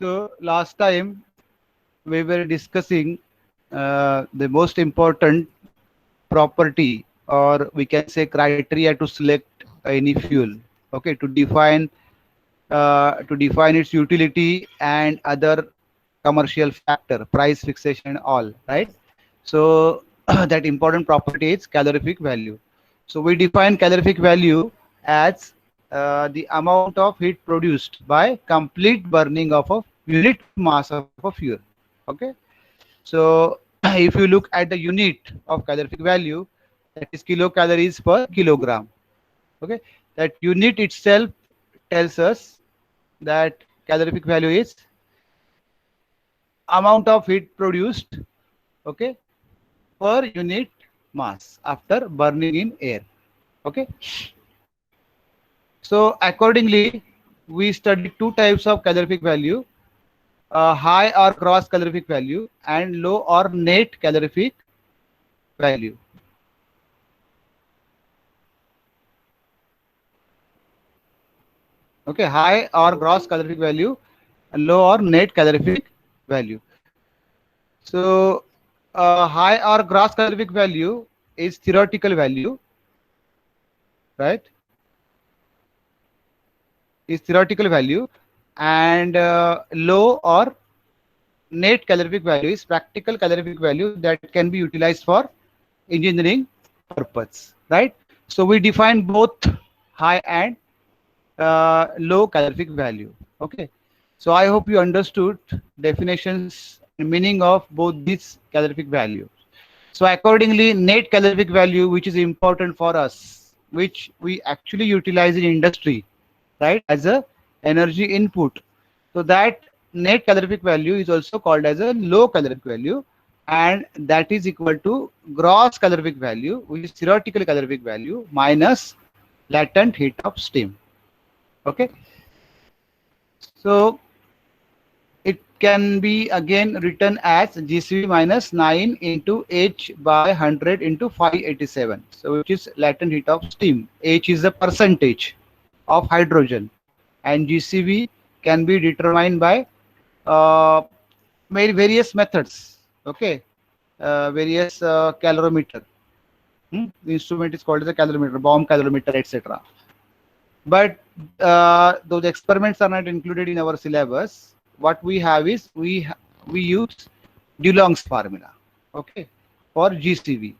So last time we were discussing the most important property, or we can say criteria to select any fuel. Okay, to define its utility and other commercial factor, price fixation and all, right? So that important property is calorific value. So we define calorific value as the amount of heat produced by complete burning of a unit mass of a fuel. Okay. So if you look at the unit of calorific value, that is kilocalories per kilogram. Okay. That unit itself tells us that calorific value is amount of heat produced, okay, per unit mass after burning in air. Okay. So accordingly, we studied two types of calorific value: high or gross calorific value and low or net calorific value. Okay, high or gross calorific value, and low or net calorific value. So high or gross calorific value is theoretical value, right? Is theoretical value, and low or net calorific value is practical calorific value that can be utilized for engineering purpose, right? So we define both high and low calorific value. Okay. So I hope you understood definitions and meaning of both these calorific values. So accordingly, net calorific value, which is important for us, which we actually utilize in industry, right, as a energy input. So that net calorific value is also called as a low calorific value, and that is equal to gross calorific value, which is theoretical calorific value minus latent heat of steam. Okay. So it can be again written as GCV minus 9 into H by 100 into 587. So which is latent heat of steam. H is the percentage of hydrogen, and GCV can be determined by uh, various methods. Okay, various calorimeter. The instrument is called as a calorimeter, bomb calorimeter, etc. But those experiments are not included in our syllabus. What we have is we use Dulong's formula, okay, for GCV.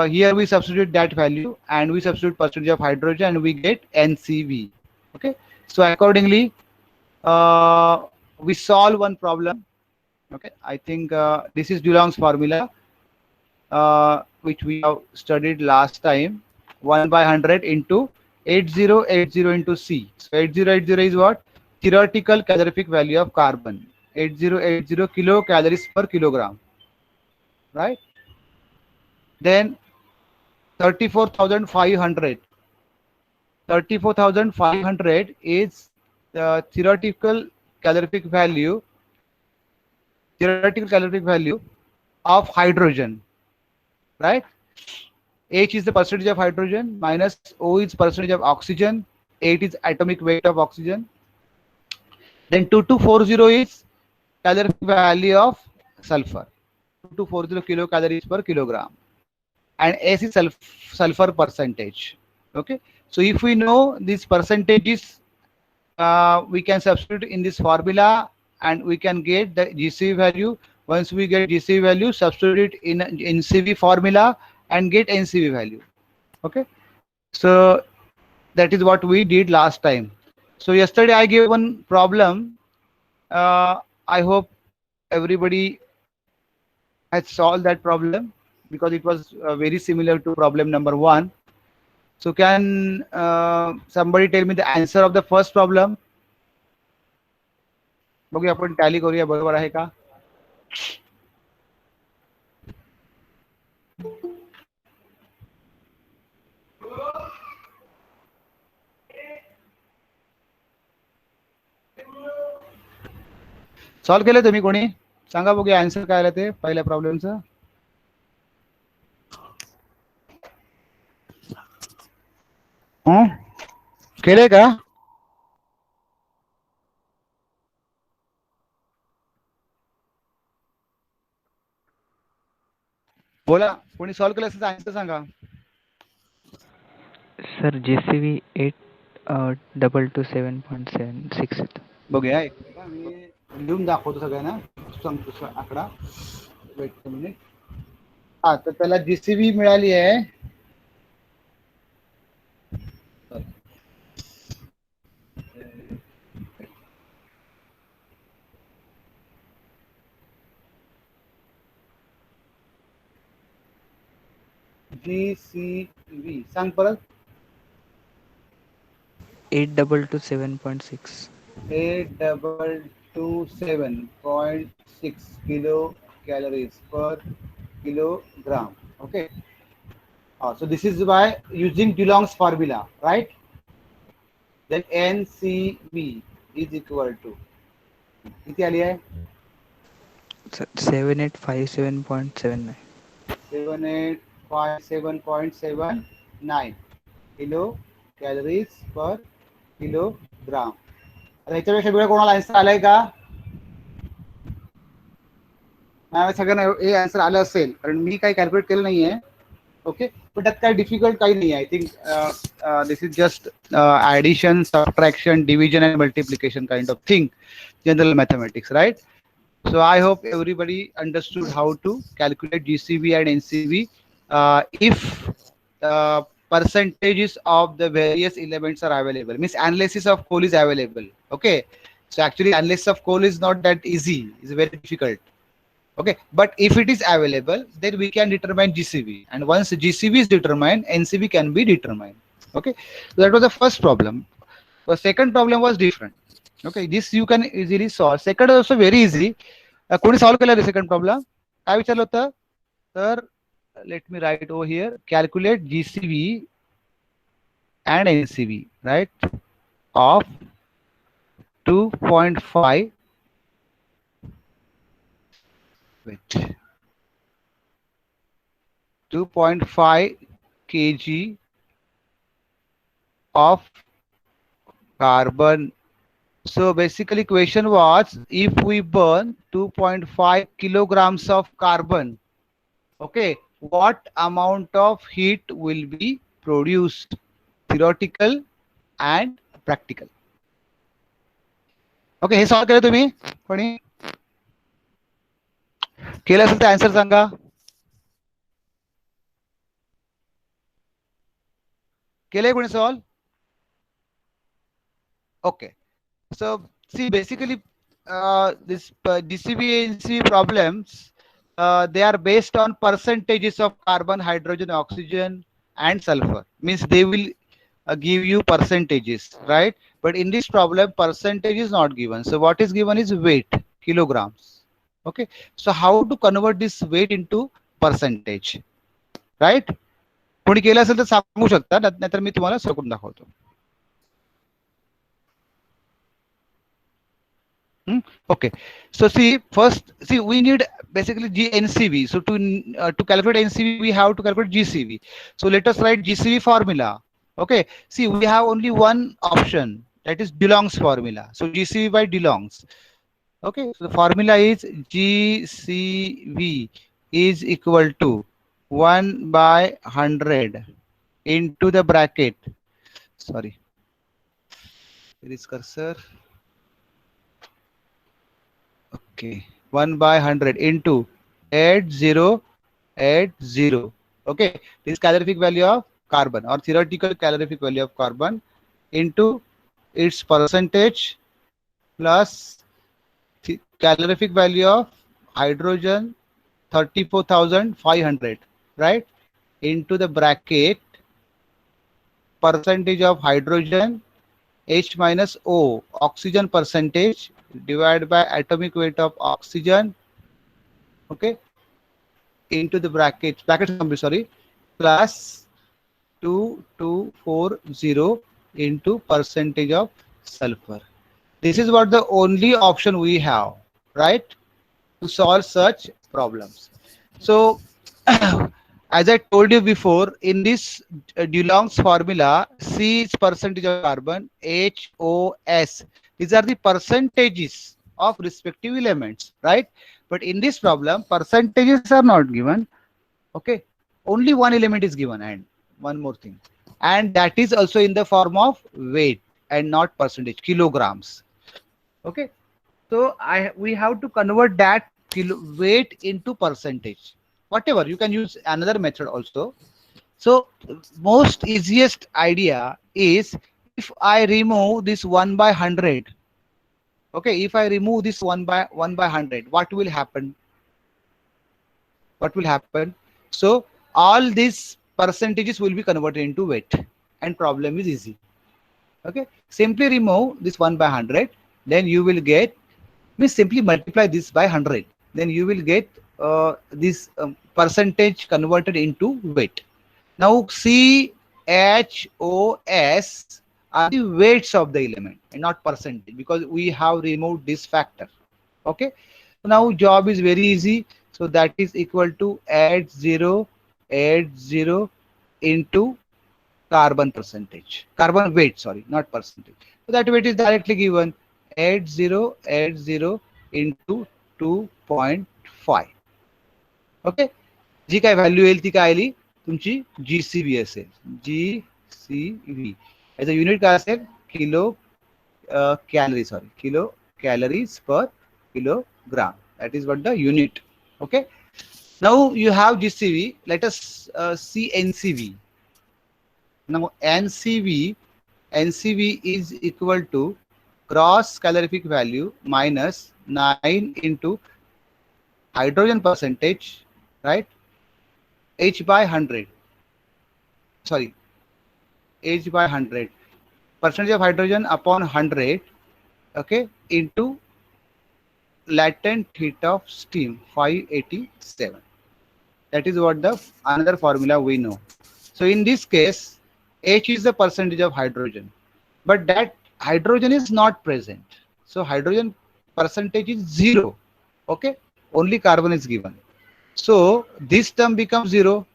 Here we substitute that value and we substitute percentage of hydrogen and we get NCV. Okay, so accordingly, we solve one problem. Okay, I think this is Dulong's formula, which we have studied last time. 1 by 100 into 8080 into C. So 8080 is what? Theoretical calorific value of carbon. 8080 kilocalories per kilogram, right? Then 34,500. 34,500 is the theoretical calorific value of hydrogen, right? H is the percentage of hydrogen minus O is percentage of oxygen. 8 is atomic weight of oxygen. Then 2240 is calorific value of sulfur. 2240 kilocalories per kilogram. And S is sulfur percentage. Okay. So if we know these percentages, we can substitute in this formula and we can get the GCV value. Once we get GCV value, substitute it in NCV formula and get NCV value. Okay. So that is what we did last time. So yesterday I gave one problem. I hope everybody has solved that problem because it was very similar to problem number one. So can somebody tell me the answer of the first problem? बघूया आपण tally करूया बरोबर आहे का? Solve केलं तुम्ही कोणी? सांगा बघूया आन्सर काय आलं ते पहिल्या प्रॉब्लेमचं. केले का? बोला, कोणी सॉल्व्ह केलं असेल आन्सर सांगा. सर JCV 8227.76 येतो. बघूया एक मिनिट, मी लिहून दाखवतो सगळ्यांना, सांगतो आकडा. Wait minute. हा, तर त्याला जीसीबी मिळाली आहे. जीसीबी सांग परत. 8227.6. 8227.6 kilo calories per kilogram. Okay. So this is by using DeLong's formula, right? Then NCV is equal to किती आली आहे? 7857.79. 7857.79 किलो कॅलरीज पर किलोग्राम. आता याच्यापेक्षा वेगळं कोणाला आन्सर आलाय का? सगळ्यांना हे आन्सर आलं असेल, कारण मी काही कॅल्क्युलेट केलं नाहीये. ओके, पण त्यात काही डिफिकल्ट काही नाही. I think this is just addition, subtraction, division and multiplication kind of thing, general mathematics, right? So I hope everybody understood how to calculate GCV and NCV if percentages of the various elements are available. Means analysis of coal is available. Okay, so actually analysis of coal is not that easy. It's very difficult. Okay, but if it is available, then we can determine GCV, and once GCV is determined, NCV can be determined. Okay, so that was the first problem. The second problem was different. Okay, this you can easily solve. Second is also very easy. कोणी solve केला second problem? काय विचारलं होतं? तर let me write over here, calculate GCV and NCV, right, of 2.5 2.5 kg of carbon. So basically question was, if we burn 2.5 kilograms of carbon, okay, what amount of heat will be produced? Theoretical and practical. Okay, हे solve केलं तुम्ही? कोणी केलं असेल तर answer सांगा. केलंय कोणी solve? Okay, so see, basically this DCV NCV problems, they are based on percentages of carbon, hydrogen, oxygen and sulfur. Means they will give you percentages, right? But in this problem percentage is not given. So what is given is weight, kilograms. Okay, so how to convert this weight into percentage, right? कोणी केलं असेल तर सांगू शकता, नाहीतर मी तुम्हाला सगळं दाखवतो. Okay, so see, first, see, we need basically GNCV. So to calculate NCV, we have to calculate GCV. So let us write GCV formula. Okay, see, we have only one option, that is DeLong's formula. So GCV by DeLong's. Okay, so the formula is GCV is equal to 1 by 100 into the bracket. Sorry, here is cursor. Okay, 1 by 100 into 8080. Okay, this is calorific value of carbon or theoretical calorific value of carbon into its percentage plus calorific value of hydrogen 34,500, right, into the bracket percentage of hydrogen H minus O, oxygen percentage, divided by atomic weight of oxygen, okay, into the bracket, sorry, plus 2240 into percentage of sulfur. This is what the only option we have, right, to solve such problems. So as I told you before, in this DeLong's formula, C is percentage of carbon, H, O, S. These are the percentages of respective elements, right? But in this problem, percentages are not given. Okay, only one element is given, and one more thing, and that is also in the form of weight and not percentage, kilograms. Okay, so we have to convert that weight into percentage. Whatever, you can use another method also. So most easiest idea is, if I remove this 1 by 100. Okay, if I remove this 1 by 100, what will happen? What will happen? So all these percentages will be converted into weight, and problem is easy. Okay, simply remove this 1 by 100, then you will get, means simply multiply this by 100, then you will get this percentage converted into weight. Now C, H, O, S are the weights of the element and not percentage, because we have removed this factor. Okay, now job is very easy. So that is equal to add 0 into carbon percentage, carbon weight, sorry, not percentage. So that weight is directly given, add 0 into 2.5. Okay, जी काय value येईल ती काय आली तुमची GCB असेल, GCB याचं unit काय असेल, kilo calorie, sorry, kilo calories पर kilogram. That is what the unit. Okay, now you have GCV. Let us see NCV. Now NCV is equal to gross calorific value minus 9 into hydrogen percentage, right? H by 100, sorry, H by 100, percentage of hydrogen upon 100, okay, into latent heat of steam 587. That is what the another formula we know. So in this case, H is the percentage of hydrogen, but that hydrogen is not present, so hydrogen percentage is 0. Okay, only carbon is given, so this term becomes 0.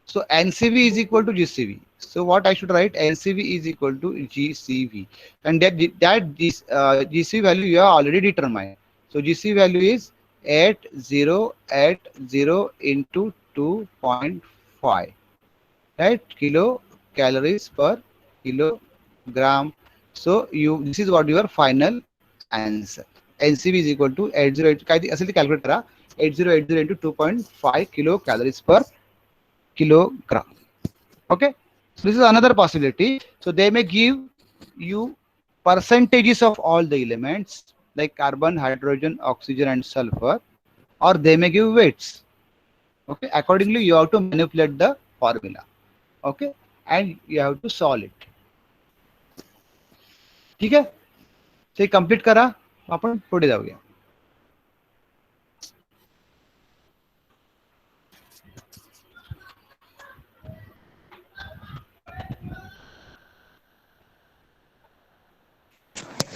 So NCV is equal to GCV. So what I should write, NCV is equal to GCV, and GCV value you have already determined. So GCV value is at 0 into 2.5, right? Kilo calories per kilogram. So this is what your final answer. NCV is equal to 80 काय असेल ते calculate करा, 8080 into 2.5 kilo calories per kilogram. Okay, so this is another possibility. So they may give you percentages of all the elements like carbon, hydrogen, oxygen and sulfur, or they may give weights. Okay, accordingly you have to manipulate the formula. Okay, and you have to solve it. ठीक है, ते complete करा, आपण पुढे जाऊया.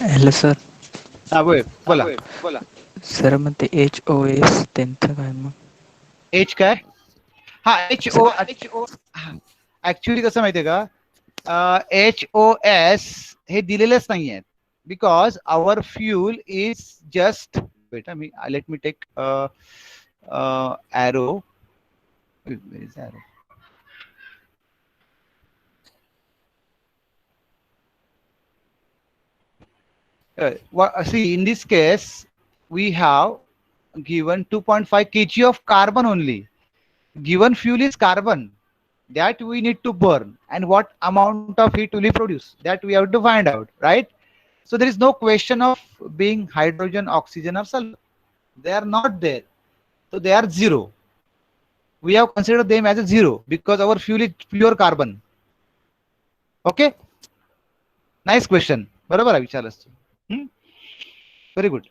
Hello sir. हा बोला. Sir मग ते HOS त्यांचं काय मग? एच काय, हा HO ऍक्च्युली कसं माहितीये का, HOS हे दिलेलेच नाही आहेत, because our fuel is just, बेटा मी let me take arrow. Where is arrow? See, in this case we have given 2.5 kg of carbon only. Given fuel is carbon, that we need to burn, and what amount of heat will we produce, that we have to find out, right? So there is no question of being hydrogen, oxygen or sulfur. They are not there, so they are 0. We have considered them as a 0 because our fuel is pure carbon. Okay, nice question. बरोबर आहे विचारलंस तू. Very good.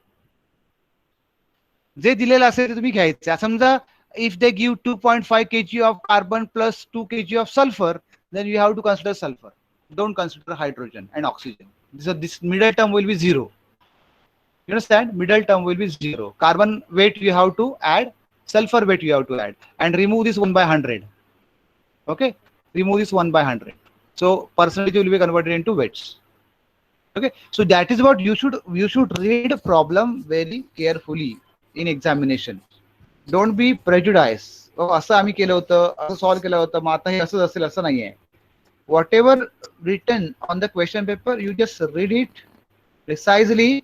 जे दिलेलं असेल ते तुम्ही घ्यायचं. समजा if they give 2.5 kg of carbon plus 2 kg of sulfur, then you have to consider sulfur. Don't consider hydrogen and oxygen. This middle term will be 0. You understand? Middle term will be 0. Carbon weight you have to add, sulfur weight you have to add, and remove this 1 by 100. Okay, remove this 1 by 100. So percentage will be converted into weights. Okay, so that is what you should read a problem very carefully in examination. Don't be prejudiced. असं आम्ही केलं होतं, असं solve केलं होतं, मग आता हे असंच असेल असं नाहीये. Whatever written on the question paper, you just read it precisely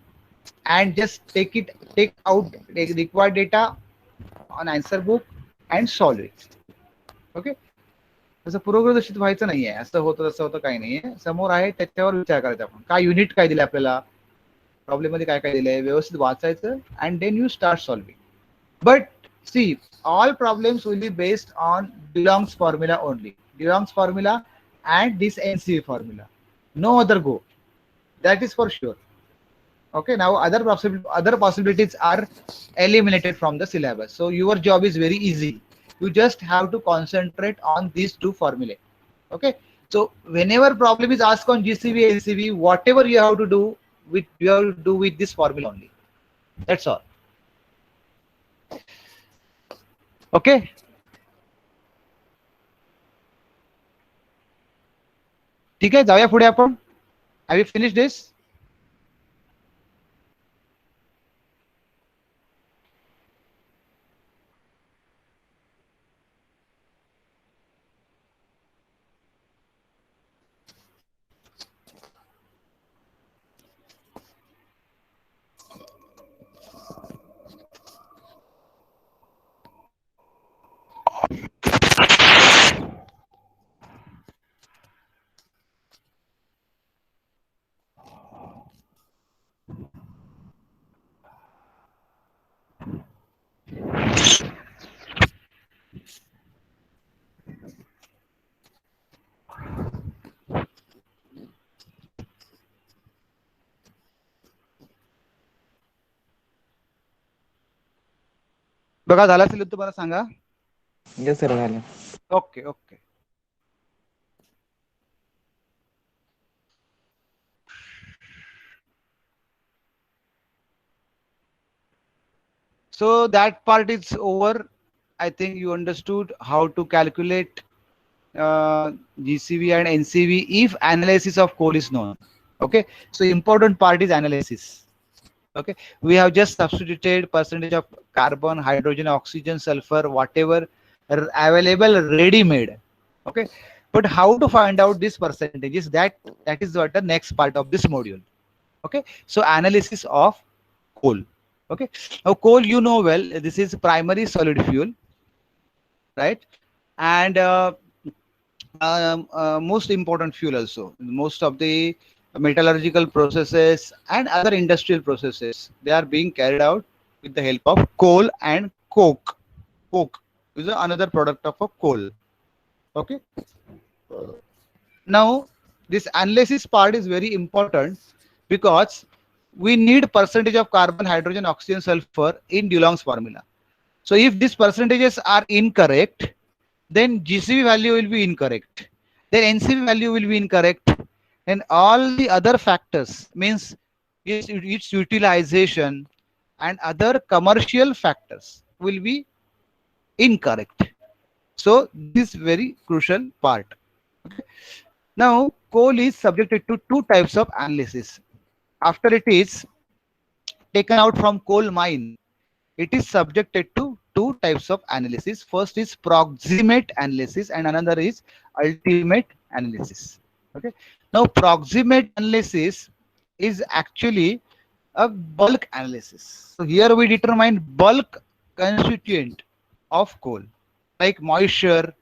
and just take out the required data on answer book and solve it. Okay, तसं पूर्वग्रदर्शित व्हायचं नाहीये, असं होतं तसं होतं काही नाहीये, समोर आहे त्याच्यावर विचार करायचा आपण, काय युनिट काय दिले आपल्याला, प्रॉब्लेम मध्ये काय काय दिलंय, व्यवस्थित वाचायचं and then you start solving. But see, all problems will be based on DeLong's formula only. DeLong's formula and this NCV formula. No other go. That is for sure. Okay, now other possibilities are eliminated from the syllabus. So your job is very easy. You just have to concentrate on these two formulae. Okay, so whenever problem is asked on GCV, NCV, whatever you have to do with this formula only. That's all. Okay. ठीक आहे, जाऊया पुढे आपण. Have you finished this? बघा, झालं असेल तुम्हाला सांगा. Yes sir, झालं. Okay okay. So that part is over. I think you understood how to calculate GCV and NCV if analysis of coal is known. Okay, so important part is analysis. Okay, we have just substituted percentage of carbon, hydrogen, oxygen, sulfur, whatever available ready made. Okay, but how to find out this percentages, that is what the next part of this module. Okay, so analysis of coal. Okay, now coal, you know well, this is primary solid fuel, right? And most important fuel also. Most of the metallurgical processes and other industrial processes, they are being carried out with the help of coal and coke. Coke is another product of a coal. Okay, now this analysis part is very important because we need percentage of carbon, hydrogen, oxygen, sulfur in DeLong's formula. So if these percentages are incorrect, then GCV value will be incorrect, then NCV value will be incorrect, and all the other factors, means its utilization and other commercial factors will be incorrect. So this is very crucial part. Okay. Now coal is subjected to two types of analysis. After it is taken out from coal mine, it is subjected to two types of analysis. First is proximate analysis and another is ultimate analysis. Okay, now proximate analysis is actually a bulk analysis. So here we determine bulk constituent of coal, like moisture,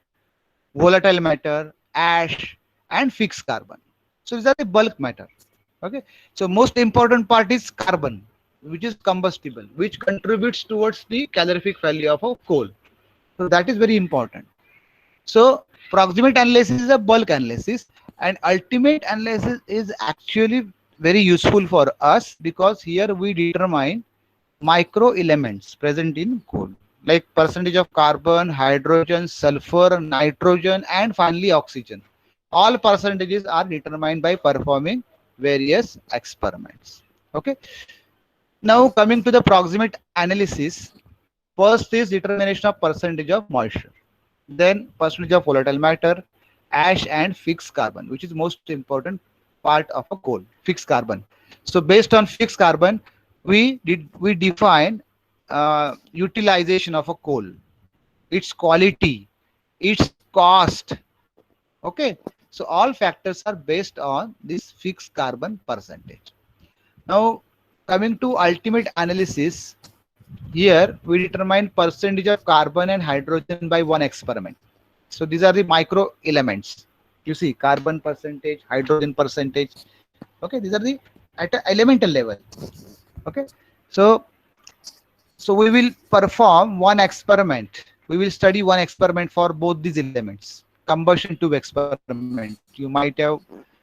volatile matter, ash, and fixed carbon. So these are the bulk matter. Okay, so most important part is carbon, which is combustible, which contributes towards the calorific value of a coal. So that is very important. So proximate analysis is a bulk analysis, and ultimate analysis is actually very useful for us because here we determine micro elements present in coal, like percentage of carbon, hydrogen, sulfur, nitrogen, and finally oxygen. All percentages are determined by performing various experiments. Okay, now coming to the proximate analysis, first is determination of percentage of moisture, then percentage of volatile matter, ash, and fixed carbon, which is most important part of a coal, fixed carbon. So based on fixed carbon, we define utilization of a coal. its quality, its cost. Okay, so all factors are based on this fixed carbon percentage. Now, coming to ultimate analysis, here we determine percentage of carbon and hydrogen by one experiment. So these are the micro elements. You see, carbon percentage, hydrogen percentage. Okay, these are the at a elemental level. Okay, so so we will perform one experiment. We will study one experiment for both these elements. Combustion tube experiment. You might have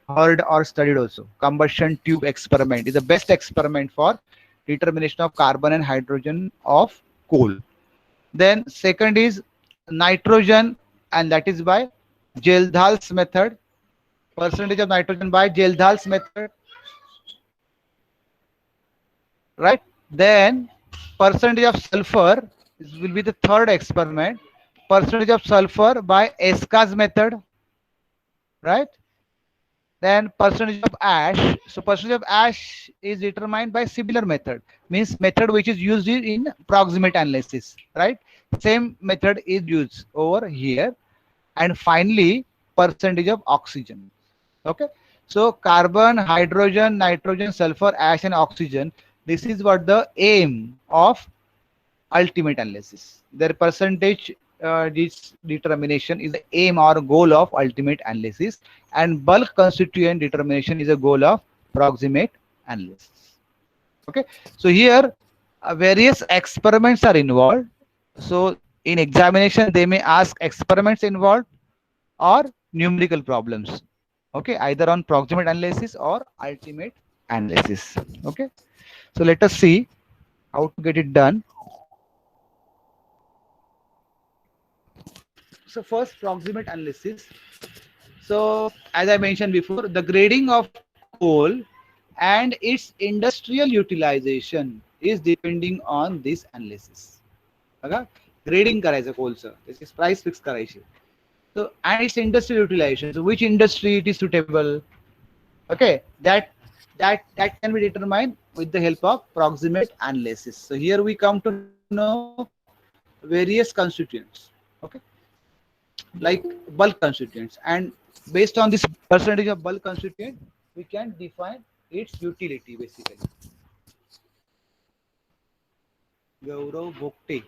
heard or studied also. Combustion tube experiment is the best experiment for determination of carbon and hydrogen of coal. Then second is nitrogen, and that is by Geldar's method. Percentage of nitrogen by Geldar's method, right? Then percentage of sulfur will be the third experiment. Percentage of sulfur by Esca's method, right? Then percentage of ash. So percentage of ash is determined by similar method, means method which is used in proximate analysis, right? Same method is used over here. And finally, percentage of oxygen. Okay, so carbon, hydrogen, nitrogen, sulfur, ash, and oxygen. This is what the aim of ultimate analysis. Their percentage this determination is the aim or goal of ultimate analysis, and bulk constituent determination is a goal of proximate analysis. Okay, so here various experiments are involved. So in examination, they may ask experiments involved or numerical problems. Okay, either on proximate analysis or ultimate analysis. Okay, so let us see how to get it done. So first, proximate analysis. So as I mentioned before, the grading of coal and its industrial utilization is depending on this analysis. Okay, grading करायचं कोलचं, त्याची price fix करायची. So and its industrial utilization. So which industry it is suitable? Okay, that can be determined with the help of proximate analysis. So here we come to know various constituents. Okay, like bulk constituents, and based on this percentage of bulk constituent, we can define its utility basically. Gaurav Bhokte.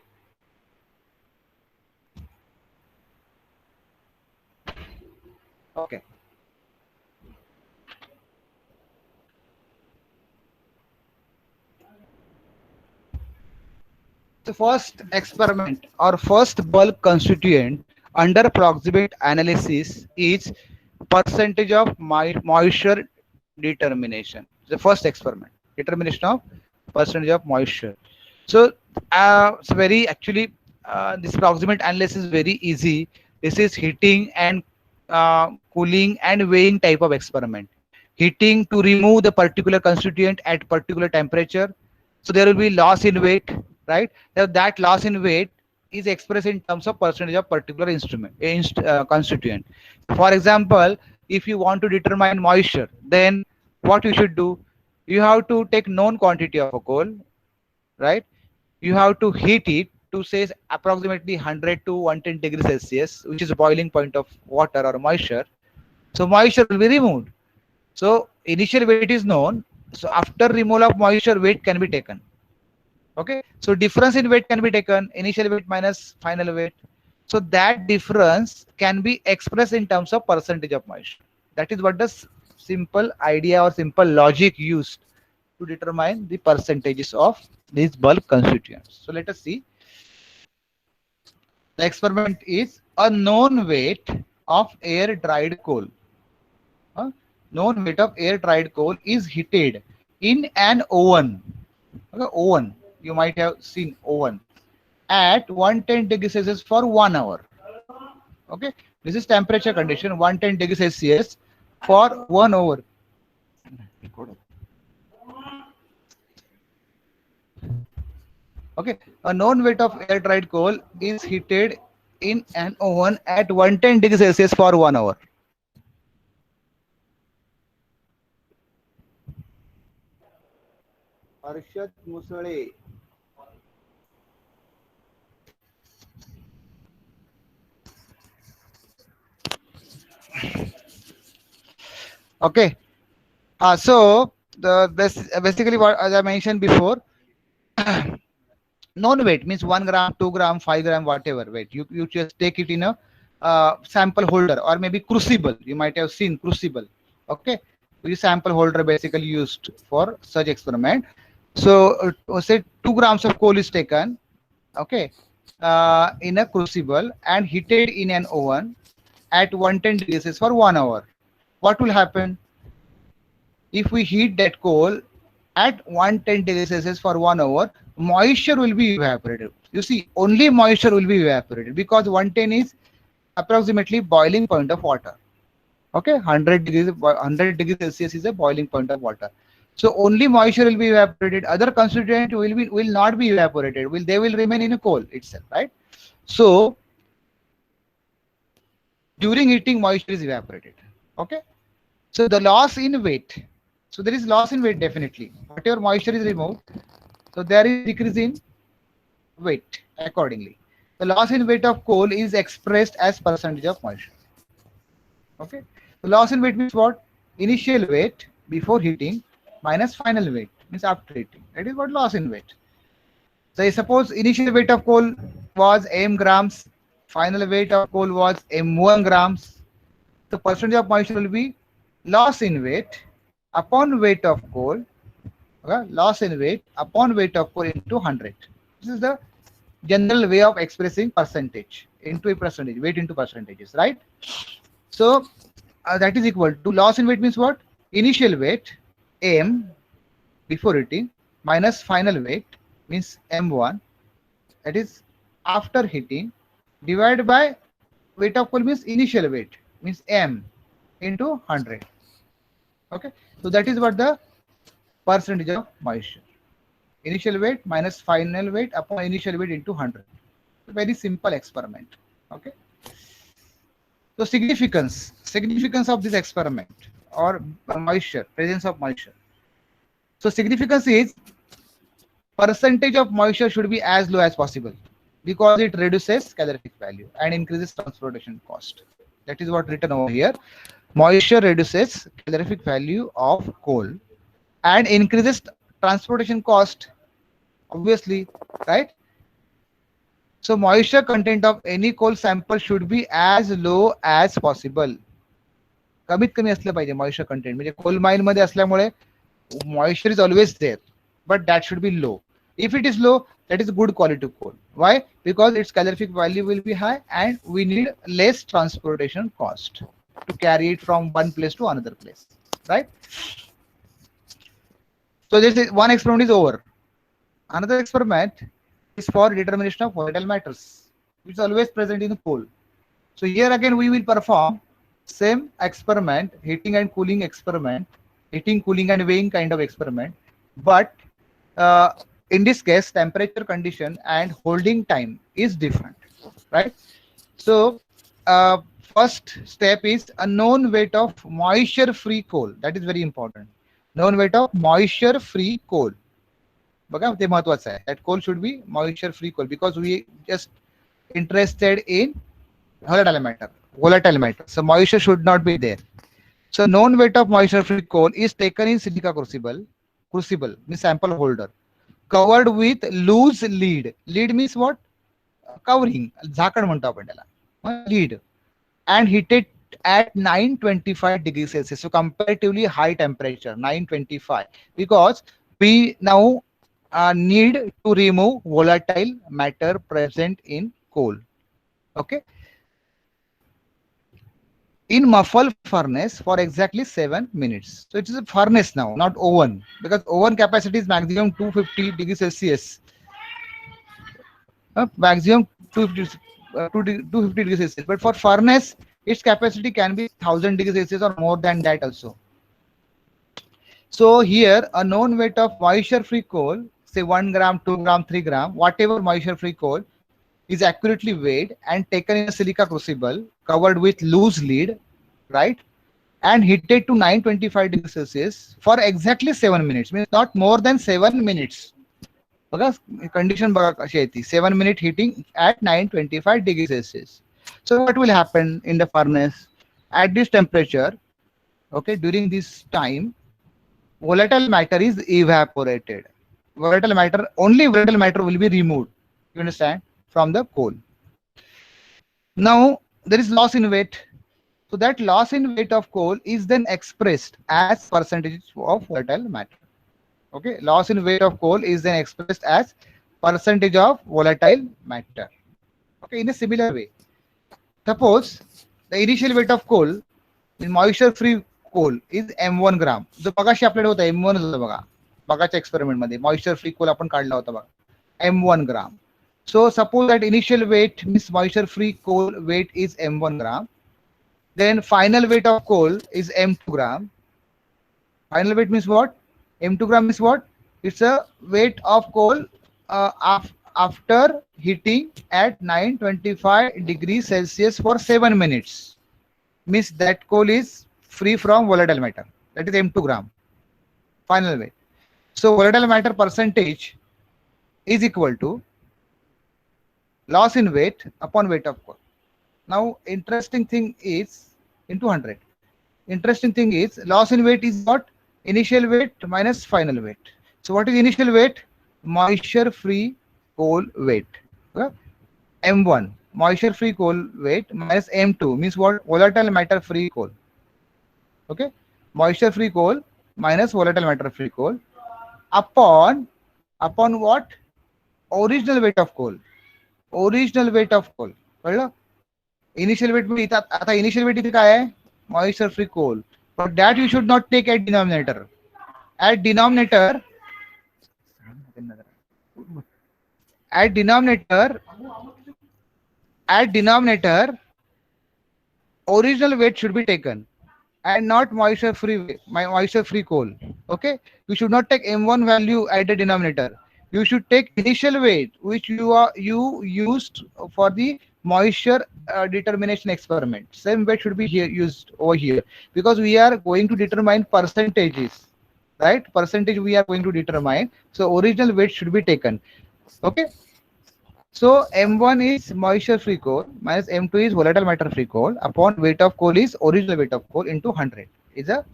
Okay. So first experiment or first bulk constituent under proximate analysis is percentage of moisture determination. The first experiment, determination of percentage of moisture. So it's very actually this proximate analysis is very easy. This is heating and cooling and weighing type of experiment. Heating to remove the particular constituent at particular temperature. So there will be loss in weight, right? Now that loss in weight is expressed in terms of percentage of particular constituent. For example, if you want to determine moisture, then what you should do? You have to take known quantity of a coal, right? You have to heat it to say approximately 100 to 110 degrees Celsius, which is the boiling point of water or moisture. So moisture will be removed. So initial weight is known. So after removal of moisture, weight can be taken. Okay. So difference in weight can be taken. Initial weight minus final weight. So that difference can be expressed in terms of percentage of moisture. That is what the simple idea or simple logic used to determine the percentages of these bulk constituents. So let us see. The experiment is a known weight of air dried coal. Known weight of air dried coal is heated in an oven. Okay, oven. You might have seen oven at 110 degrees Celsius for 1 hour. Okay, this is temperature condition 110 degrees Celsius for 1 hour. Okay, a known weight of air dried coal is heated in an oven at 110 degrees Celsius for 1 hour. Harshad Musale. Okay. So this basically what, as I mentioned before, known weight means 1 gram, 2 gram, 5 gram, whatever weight. You just take it in a sample holder or maybe crucible. You might have seen crucible. Okay. We sample holder basically used for such experiment. So say 2 grams of coal is taken. Okay. In a crucible and heated in an oven at 110 degrees Celsius for 1 hour. What will happen if we heat that coal at 110 degrees Celsius for 1 hour? Moisture will be evaporated. You see, only moisture will be evaporated because 110 is approximately boiling point of water. Okay, 100 degrees Celsius is a boiling point of water. So only moisture will be evaporated. Other constituent will not be evaporated. They will remain in a coal itself, right? So during heating, moisture is evaporated. Okay. So the loss in weight. So there is loss in weight definitely. Whatever moisture is removed, so there is decrease in weight accordingly. The loss in weight of coal is expressed as percentage of moisture. Okay. The loss in weight means what? Initial weight before heating minus final weight means after heating. That is what loss in weight. So suppose initial weight of coal was m grams, final weight of coal was m1 grams. The percentage of moisture will be loss in weight upon weight of coal. Okay? Loss in weight upon weight of coal into 100. This is the general way of expressing percentage into a percentage, weight into percentages, right? So that is equal to loss in weight means what? Initial weight m before heating minus final weight means m1, that is after heating, divided by weight of coal means initial weight means m into 100. Okay, so that is what the percentage of moisture. Initial weight minus final weight upon initial weight into 100. A very simple experiment. Okay. So significance of this experiment or moisture, presence of moisture. So significance is percentage of moisture should be as low as possible because it reduces calorific value and increases transportation cost. That is what written over here. Moisture reduces calorific value of coal and increases transportation cost, obviously, right? So moisture content of any coal sample should be as low as possible. कमीत कमी असलं पाहिजे moisture content, म्हणजे coal mine मध्ये असल्यामुळे moisture is always there, but that should be low. If it is low, that is good quality coal. Why? Because its calorific value will be high and we need less transportation cost to carry it from one place to another place, right? So this is one experiment is over. Another experiment is for determination of volatile matters, which is always present in the coal. So here again we will perform same experiment, heating and cooling experiment, heating, cooling and weighing kind of experiment, but in this case temperature condition and holding time is different, right? So first step is a known weight of moisture free coal. That is very important. Known weight of moisture free coal. बघा ते महत्वाचं आहे. That coal should be moisture free coal because we just interested in volatile matter. So moisture should not be there. So known weight of moisture free coal is taken in silica crucible. Crucible means sample holder covered with loose lead. Lead means what? Covering. झाकण म्हणतो आपण त्याला. Lead and heated at 925 degrees Celsius. So comparatively high temperature, 925, because we now need to remove volatile matter present in coal. Okay. In muffle furnace for exactly 7 minutes. So it is a furnace now, not oven, because oven capacity is maximum 250 degrees Celsius. Maximum 250 degrees Celsius. But for furnace, its capacity can be 1000 degrees Celsius or more than that also. So here a known weight of moisture free coal, say 1 gram, 2 gram, 3 gram, whatever moisture free coal is accurately weighed and taken in a silica crucible covered with loose lead, right? And heated to 925 degrees Celsius for exactly 7 minutes, means not more than 7 minutes. बघा condition बघा कशी आहे ती, 7 minute heating at 925 degrees Celsius. So what will happen in the furnace? At this temperature, Okay, during this time, volatile matter is evaporated. Volatile matter will be removed. You understand? From the coal. Now there is loss in weight. So that loss in weight of coal is then expressed as percentage of volatile matter. Okay, loss in weight of coal is then expressed as percentage of volatile matter. Okay, in a similar way, suppose the initial weight of coal in moisture free coal is m1 gram. जो मगाशी आपल्याकडे होता m1 होता बघा बघाच्या experiment मध्ये moisture free कोल आपण काढला होता बघा m1 gram. So suppose that initial weight means moisture free coal weight is m1 gram. Then final weight of coal is m2 gram. Final weight means what? M2 gram is what? It's a weight of coal after heating at 925 degrees Celsius for 7 minutes. Means that coal is free from volatile matter. That is M2 gram. Final weight. So volatile matter percentage is equal to loss in weight upon weight of coal. Now interesting thing is into 100. Interesting thing is loss in weight is what? Initial weight minus final weight. So what is initial weight? Moisture free coal weight. Okay? M1 moisture free coal weight minus M2 means what? Volatile matter free coal. Okay, moisture free coal minus volatile matter free coal upon what? Original weight of coal. Original weight of coal. कळलं? Initial weight मध्ये आता initial weight इथे काय आहे? Moisture free coal. But that you should not take at denominator. At denominator, original weight should be taken and not moisture free coal. Okay, you should not take m1 value at the denominator. You should take initial weight which you used for the moisture determination experiment. Same weight should be here used over here because we are going to determine percentages, right? Percentage we are going to determine. So original weight should be taken. Okay. So M1 is moisture free coal minus M2 is volatile matter free coal upon weight of coal is original weight of coal into 100 is a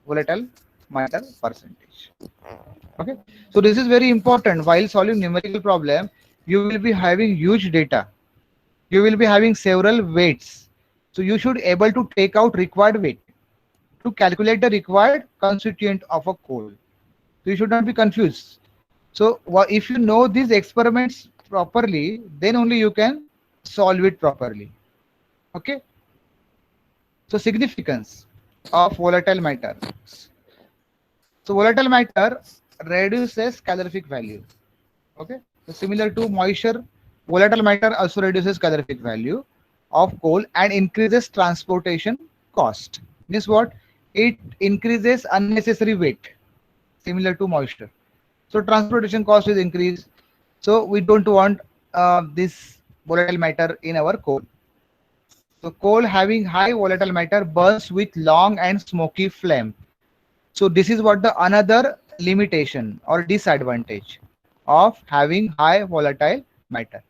volatile matter percentage. Okay. So this is very important. While solving numerical problem, you will be having huge data. You will be having several weights. So you should able to take out required weight to calculate the required constituent of a coal. So you should not be confused. So if you know these experiments properly, then only you can solve it properly. Okay. So significance of volatile matter. So volatile matter reduces calorific value. Okay. So similar to moisture, volatile matter also reduces calorific value of coal and increases transportation cost. Means what? It increases unnecessary weight. Similar to moisture. So transportation cost is increased. So we don't want this volatile matter in our coal. So coal having high volatile matter burns with long and smoky flame. So this is what the another limitation or disadvantage of having high volatile matter.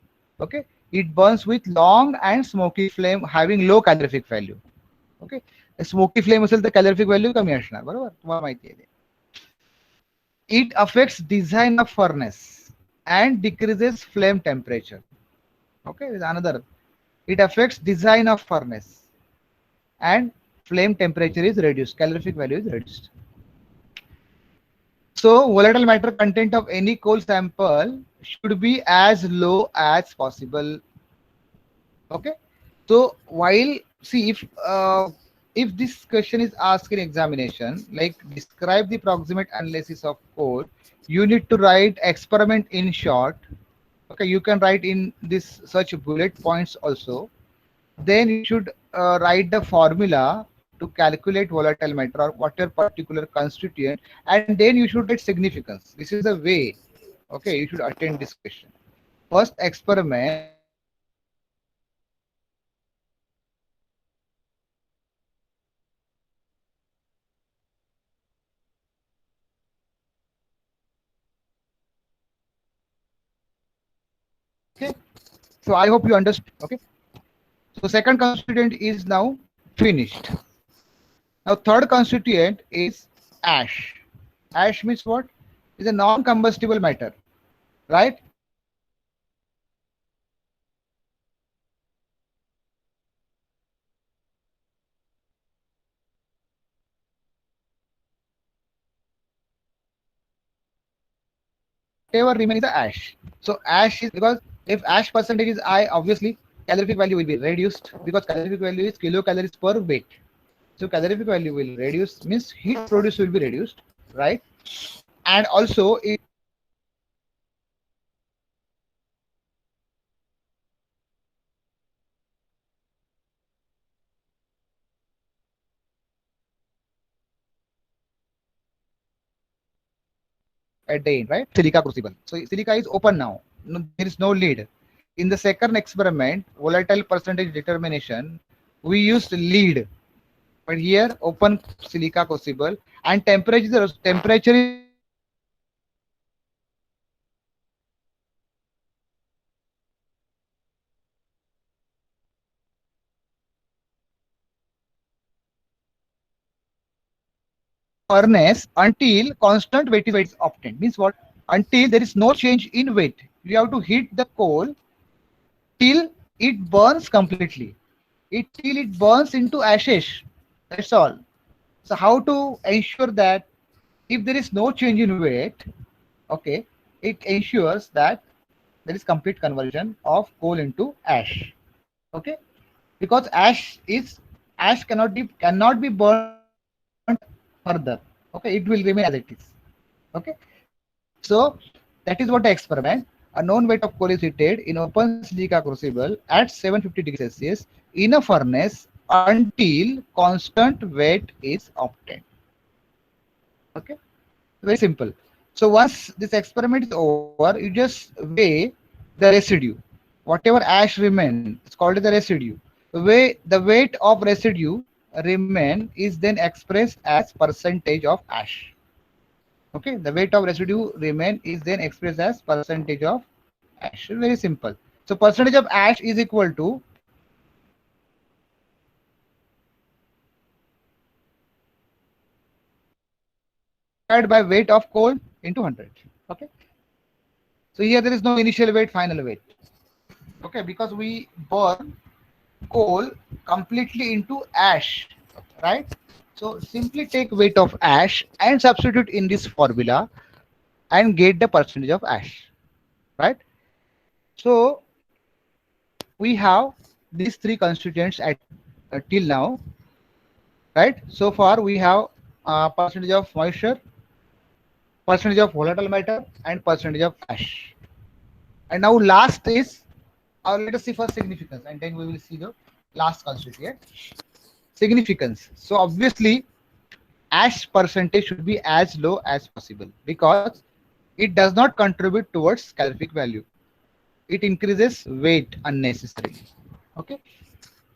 Okay, it burns with long and smoky flame having low calorific value. Okay, smoky flame असेल तर calorific value कमी असणार बरोबर तुम्हाला माहिती आहे. It affects design of furnace and decreases flame temperature. Okay, with another, it affects design of furnace and flame temperature is reduced, calorific value is reduced. So volatile matter content of any coal sample should be as low as possible. Okay, so while see if this question is asked in examination, like describe the proximate analysis of coal, you need to write experiment in short. Okay, you can write in this such bullet points also. Then you should write the formula to calculate volatile matter or whatever particular constituent, and then you should write significance. This is the way. Okay, you should attend this question. First experiment. Okay, so I hope you understood. Okay, so second constituent is now finished. Now third constituent is ash. Ash means what? Is a non-combustible matter, right? Whatever remains is the ash. So ash is because if ash percentage is high, obviously calorific value will be reduced because calorific value is kilocalories per weight. So calorific value will reduce means heat produced will be reduced, right? And also it at the end, right? Silica crucible. So silica is open now. No, there is no lead. In the second experiment, volatile percentage determination, we used lead, but here open silica crucible and temperature is furnace until constant weight is obtained. Means what? Until there is no change in weight. You have to heat the coal till it burns completely. It till it burns into ashes. That's all. So how to ensure that if there is no change in weight, okay, it ensures that there is complete conversion of coal into ash. Okay, because ash cannot be burnt further. Okay, it will remain as it is. Okay, so that is what the experiment. A known weight of coal is heated in open silica crucible at 750 degrees Celsius in a furnace until constant weight is obtained. Okay, very simple. So once this experiment is over, you just weigh the residue. Whatever ash remain, it's called the residue. The weight of residue remain is then expressed as percentage of ash. Okay, the weight of residue remain is then expressed as percentage of ash. Very simple. So percentage of ash is equal to divided by weight of coal into 100. Okay. So here there is no initial weight, final weight. Okay, because we burn coal completely into ash, right? So simply take weight of ash and substitute in this formula and get the percentage of ash, right? So we have these three constituents at till now, right? So far we have percentage of moisture, percentage of volatile matter, and percentage of ash. And now last is, let us see first significance, and then we will see the last constituent. Significance. So obviously, ash percentage should be as low as possible because it does not contribute towards calorific value. It increases weight unnecessarily. Okay.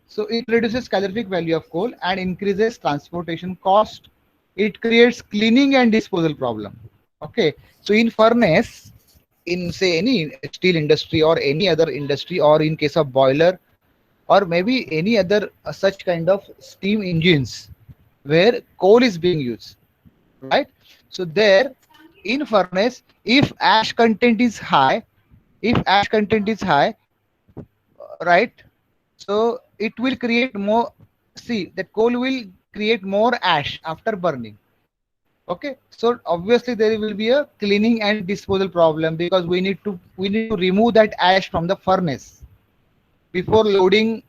So it reduces calorific value of coal and increases transportation cost. It creates cleaning and disposal problem. Okay. So in furnace, in say any steel industry or any other industry, or in case of boiler, or maybe any other such kind of steam engines where coal is being used, right? So there in furnace, if ash content is high, if ash content is high, right? So it will create more. See, that coal will create more ash after burning. Okay, so obviously there will be a cleaning and disposal problem because we need to remove that ash from the furnace before loading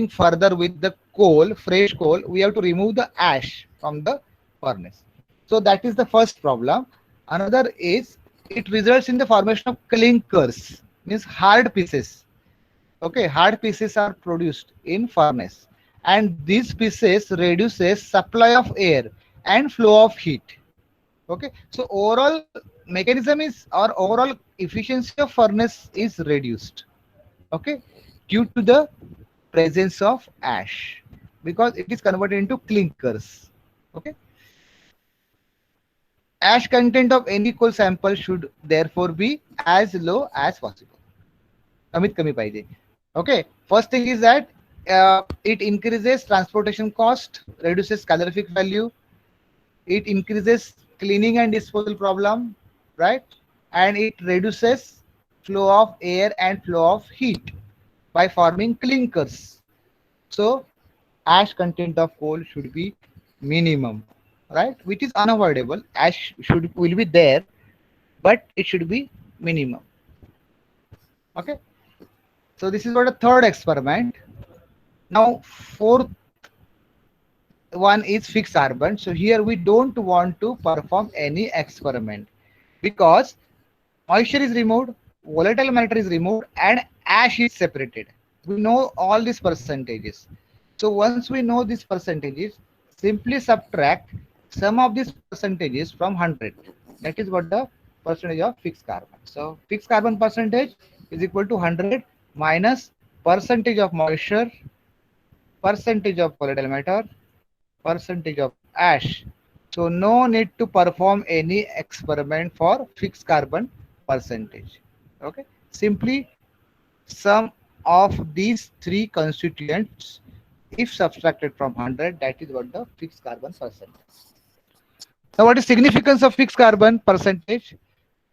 further with the coal, fresh coal. We have to remove the ash from the furnace. So that is the first problem. Another is it results in the formation of clinkers, means hard pieces. Okay, hard pieces are produced in furnace, and these pieces reduces supply of air and flow of heat. Okay, so overall mechanism is, or overall efficiency of furnace is reduced. Okay, due to the presence of ash, because it is converted into clinkers. Okay, ash content of any coal sample should therefore be as low as possible. कमीत कमी पाहिजे. Okay, first thing is that it increases transportation cost, reduces calorific value, it increases cleaning and disposal problem, right? And it reduces flow of air and flow of heat by forming clinkers. So ash content of coal should be minimum, right? Which is unavoidable. Ash should will be there, but it should be minimum. Okay. So this is what a third experiment. Now fourth one is fixed carbon. So here we don't want to perform any experiment because moisture is removed, volatile matter is removed, and ash is separated. We know all these percentages. So once we know these percentages, simply subtract sum of these percentages from 100. That is what the percentage of fixed carbon. So fixed carbon percentage is equal to 100 minus percentage of moisture, percentage of volatile matter, percentage of ash. So no need to perform any experiment for fixed carbon percentage. Okay, simply sum of these three constituents if subtracted from 100, that is what the fixed carbon percentage. Now what is significance of fixed carbon percentage?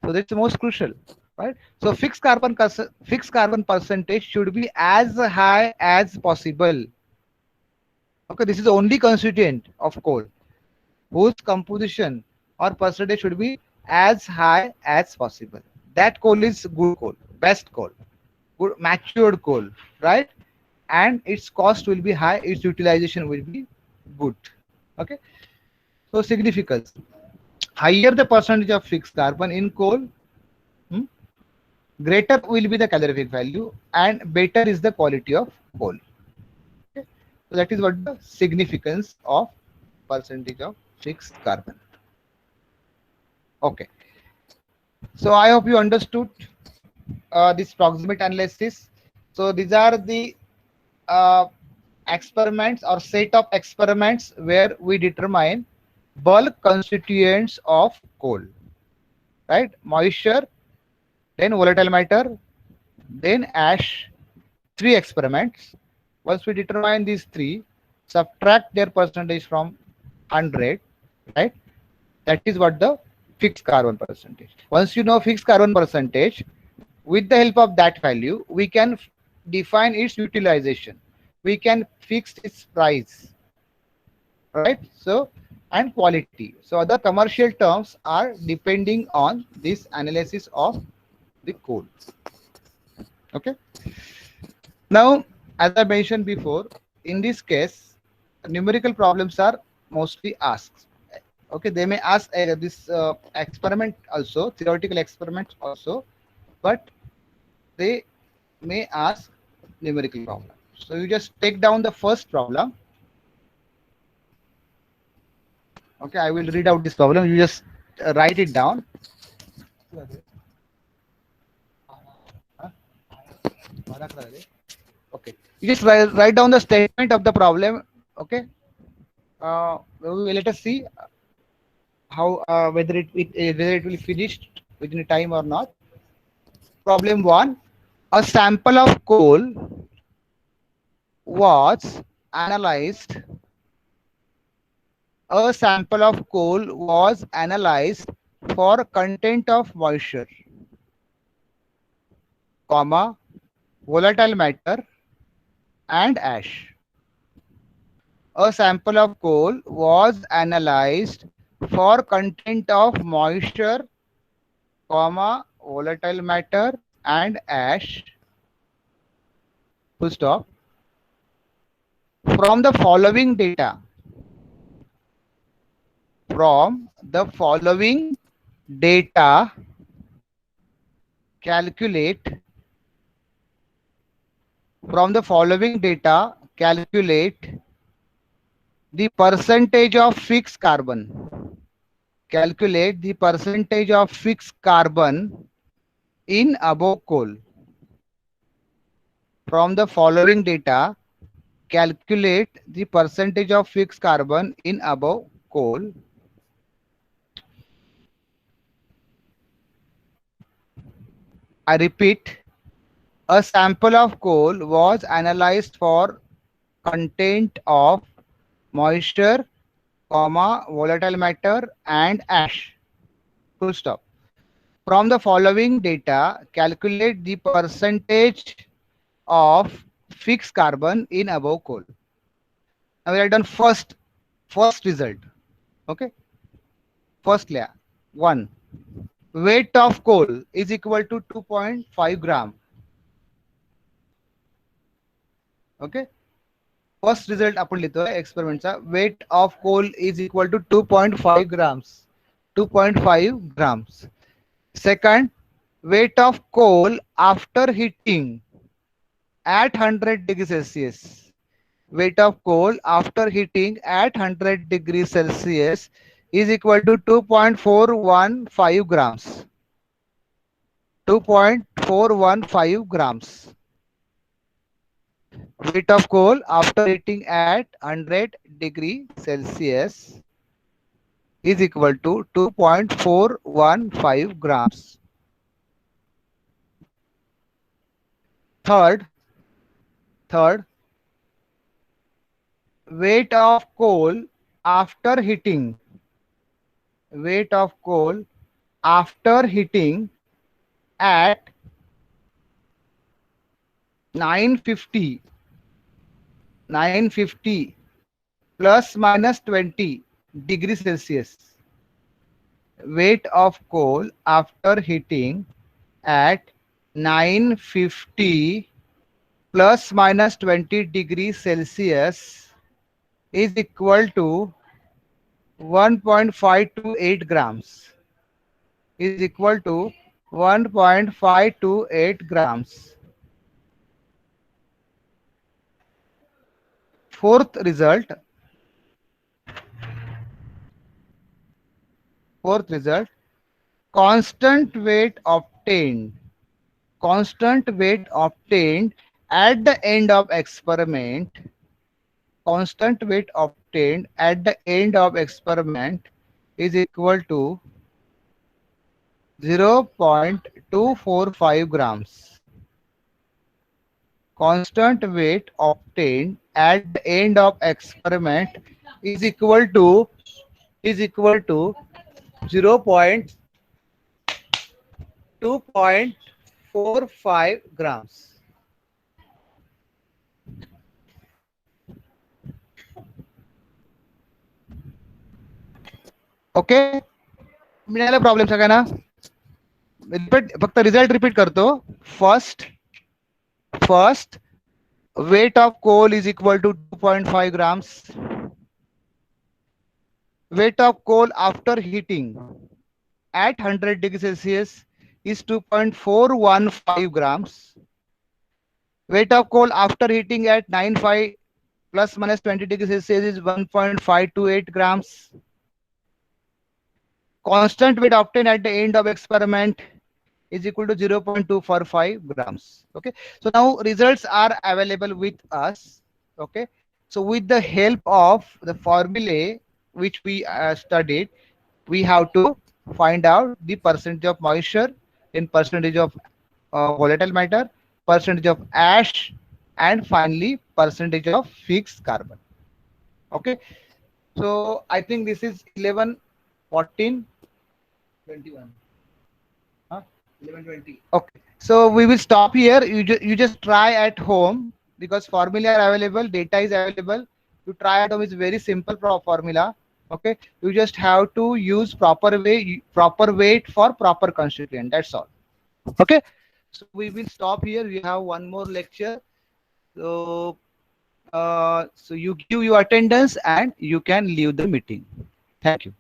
So that's the most crucial, right? So fixed carbon percentage should be as high as possible. Okay, this is the only constituent of coal whose composition or percentage should be as high as possible. That coal is good coal, best coal, good matured coal, right? And its cost will be high, its utilization will be good. Okay, so significance. Higher the percentage of fixed carbon in coal, hmm, greater will be the calorific value and better is the quality of coal. Okay, so that is what the significance of percentage of fixed carbon. Okay, so I hope you understood this proximate analysis. So these are the uh, experiments or set of experiments where we determine bulk constituents of coal, right? Moisture, then volatile matter, then ash. Three experiments. Once we determine these three, subtract their percentage from 100, right? That is what the fixed carbon percentage. Once you know fixed carbon percentage, with the help of that value, we can define its utilization. We can fix its price, right? So, and quality. So other commercial terms are depending on this analysis of the coal. Okay. Now, as I mentioned before, in this case, numerical problems are mostly asked. Okay, they may ask this experiment also, theoretical experiment also, but they may ask numerical problem. So you just take down the first problem. Okay, I will read out this problem. You just write it down. Okay, you just write down the statement of the problem. Okay, let us see how whether it will finish within a time or not. Problem one: a sample of coal was analyzed. A sample of coal was analyzed for content of moisture, comma, volatile matter, and ash. A sample of coal was analyzed for content of moisture, comma, volatile matter, and ash. Full stop. From the following data, from the following data, calculate. From the following data, calculate the percentage of fixed carbon. Calculate the percentage of fixed carbon in above coal. From the following data, calculate the percentage of fixed carbon in above coal. I repeat, a sample of coal was analyzed for content of moisture, comma, volatile matter and ash. Full stop. From the following data, calculate the percentage of fixed carbon in above coal. Now we have done first result. Okay. First layer. 1. Weight of coal is equal to 2.5 gram. Okay. First result आपण लिहितोय एक्सपेरिमेंटचा. Weight of coal is equal to 2.5 grams. 2.5 grams. Second, weight of coal after heating at 100 degrees Celsius. Weight of coal after heating at 100 degrees Celsius is equal to 2.415 grams. 2.415 grams. Weight of coal after heating at 100 degree Celsius is equal to 2.415 grams. Third, weight of coal after heating. Weight of coal after heating at 950 plus minus 20 degrees Celsius. Weight of coal after heating at 950 plus minus 20 degrees Celsius is equal to 1.528 grams. Is equal to 1.528 grams. Fourth result, constant weight obtained at the end of experiment. Constant weight obtained at the end of experiment is equal to 0.245 grams. Constant weight obtained at the end of experiment is equal to 0.245 grams. Okay, मिळाला problem सगळ्यांना. Repeat, फक्त result repeat करतो. First weight of coal is equal to 2.5 grams. Weight of coal after heating at 100 degrees Celsius is 2.415 grams. Weight of coal after heating at 95 plus minus 20 degrees Celsius is 1.528 grams. Constant weight obtained at the end of experiment is equal to 0.245 grams. Okay, so now results are available with us. Okay, so with the help of the formulae which we studied, we have to find out the percentage of moisture in percentage of volatile matter, percentage of ash, and finally percentage of fixed carbon. Okay, so I think this is 11, 14, 21. 11:20. Okay, so we will stop here. You just try at home because formula are available, data is available. You try at home, is very simple formula. Okay, you just have to use proper weight for proper constituent. That's all. Okay, so we will stop here. We have one more lecture. So so you give your attendance and you can leave the meeting. Thank you.